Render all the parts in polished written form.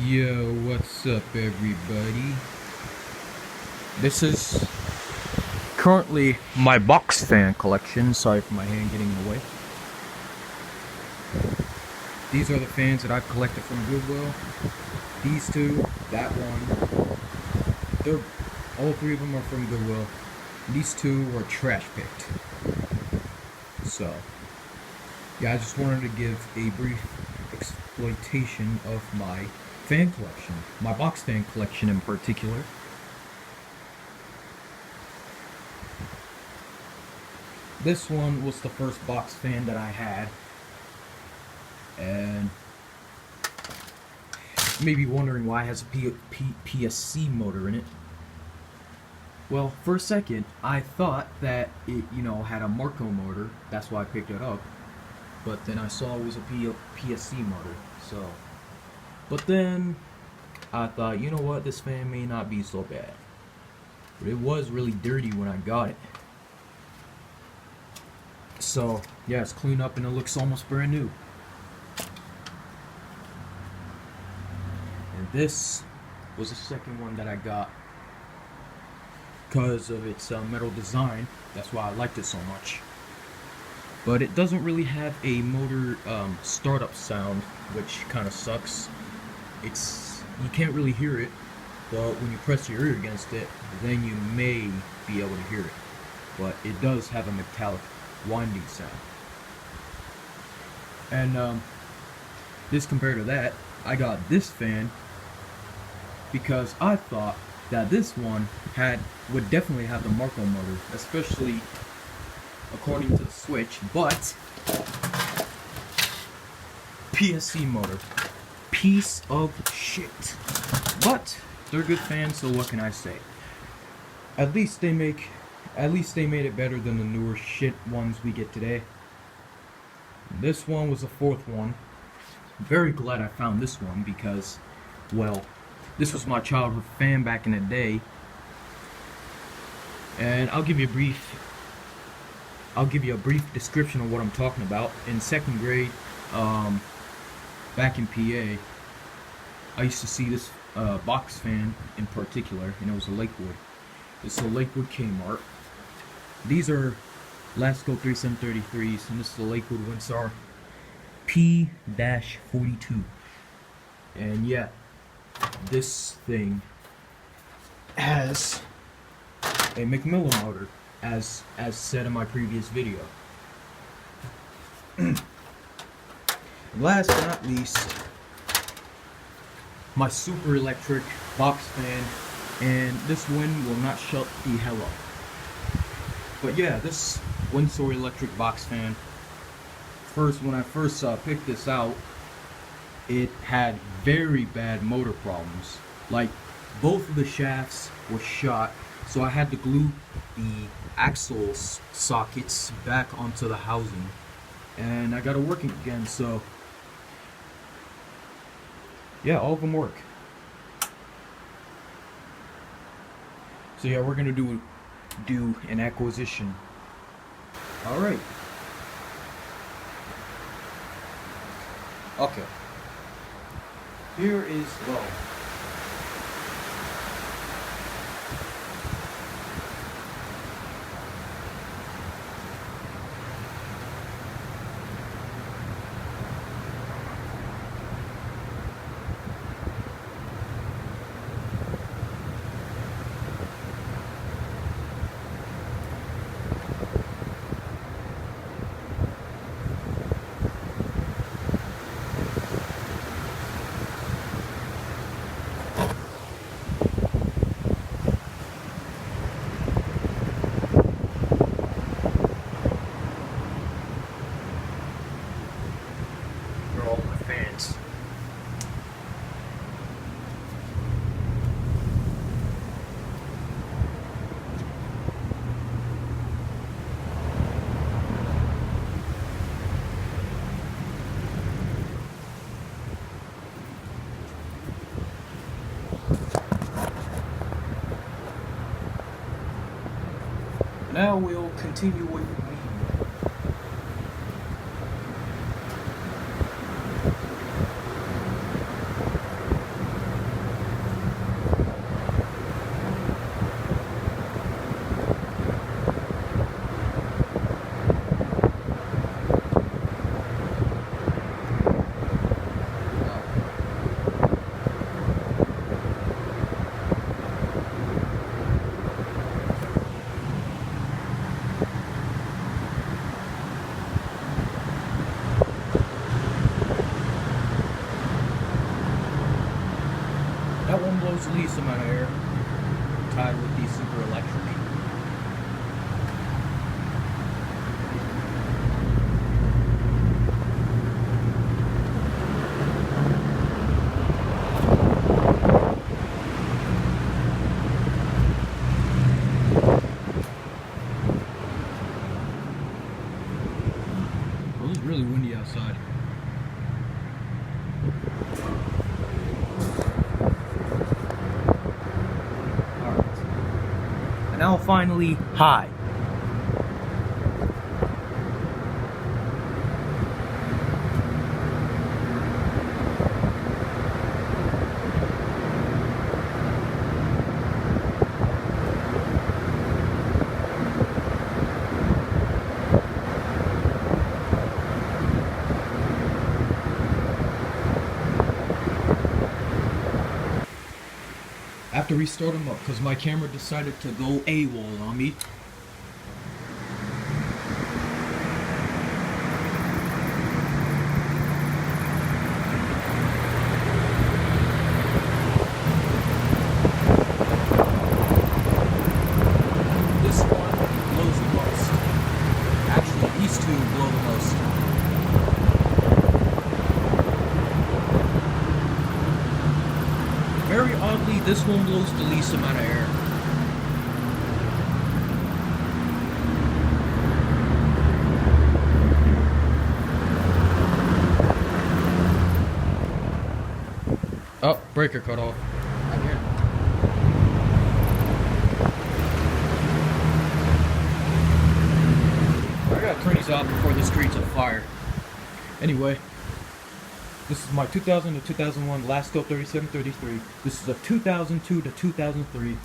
Yo, what's up, everybody? This is currently my box fan collection. Sorry for my hand getting in the way. These are the fans that I've collected from Goodwill. These two, that one. They're all three of them are from Goodwill. These two were trash picked. So, yeah, I just wanted to give a brief exploitation of my fan collection, my box fan collection in particular. This one was the first box fan that I had, and you may be wondering why it has a PSC motor in it. Well, for a second, I thought that it, had a Marco motor. That's why I picked it up. But then I saw it was a PSC motor. So, but then I thought, you know what, this fan may not be so bad. But it was really dirty when I got it. So, yeah, it's cleaned up and it looks almost brand new. And this was the second one that I got because of its metal design. That's why I liked it so much. But it doesn't really have a motor startup sound, which kind of sucks. You can't really hear it, but when you press your ear against it, then you may be able to hear it. But it does have a metallic winding sound. And this compared to that, I got this fan because I thought that this one would definitely have the Marco motor, especially according to the switch, but PSC motor. Piece of shit. But they're good fans, so what can I say? At least they made it better than the newer shit ones we get today. This one was the fourth one. I'm very glad I found this one because, well, this was my childhood fan back in the day. And I'll give you a brief description of what I'm talking about. In second grade, back in PA, I used to see this box fan in particular, and it was a Lakewood. It's a Lakewood Kmart. These are Lasco 3733s, and this is the Lakewood Windsor P-42. And yeah, this thing has a McMillan motor, as said in my previous video. Last but not least, my super electric box fan, and this one will not shut the hell up. But yeah, this Windsor electric box fan, when I first picked this out, it had very bad motor problems. Like, both of the shafts were shot, so I had to glue the axle sockets back onto the housing, and I got it working again. So yeah, all of them work. So yeah, we're gonna do an acquisition. All right. Okay. Here is well. For all my fans. Now we'll continue with the that one blows the least amount of air, tied with the Super Electric. Well, it's really windy outside. Alright. And now finally, high. I have to restart them up because my camera decided to go AWOL on me. This one blows the most. Actually, these two blow the most. Very oddly, this one blows the least amount of air. Oh, breaker cut off. Again. I gotta turn these off before this creates a fire. Anyway. This is my 2000 to 2001 Lasto 3733. This is a 2002 to 2003.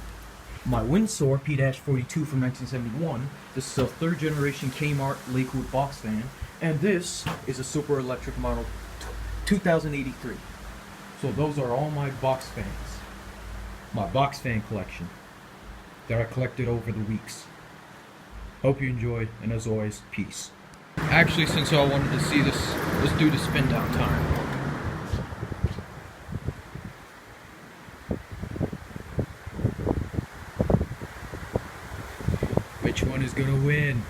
My Windsor P-42 from 1971. This is a third generation Kmart Lakewood box fan. And this is a Super Electric model 2083. So those are all my box fans. My box fan collection that I collected over the weeks. Hope you enjoy, and as always, peace. Actually, since y'all wanted to see this, let's do the spin down time. Which one is gonna win?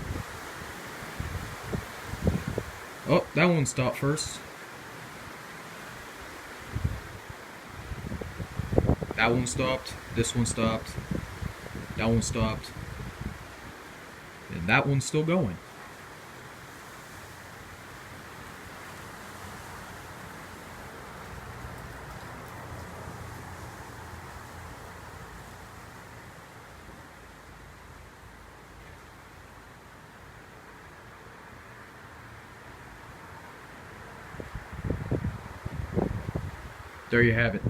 Oh, that one stopped first. That one stopped. This one stopped. That one stopped. And that one's still going. There you have it.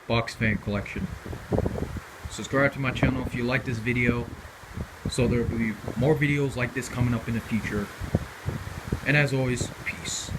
Box fan collection. Subscribe to my channel if you like this video, so there will be more videos like this coming up in the future. And as always, peace.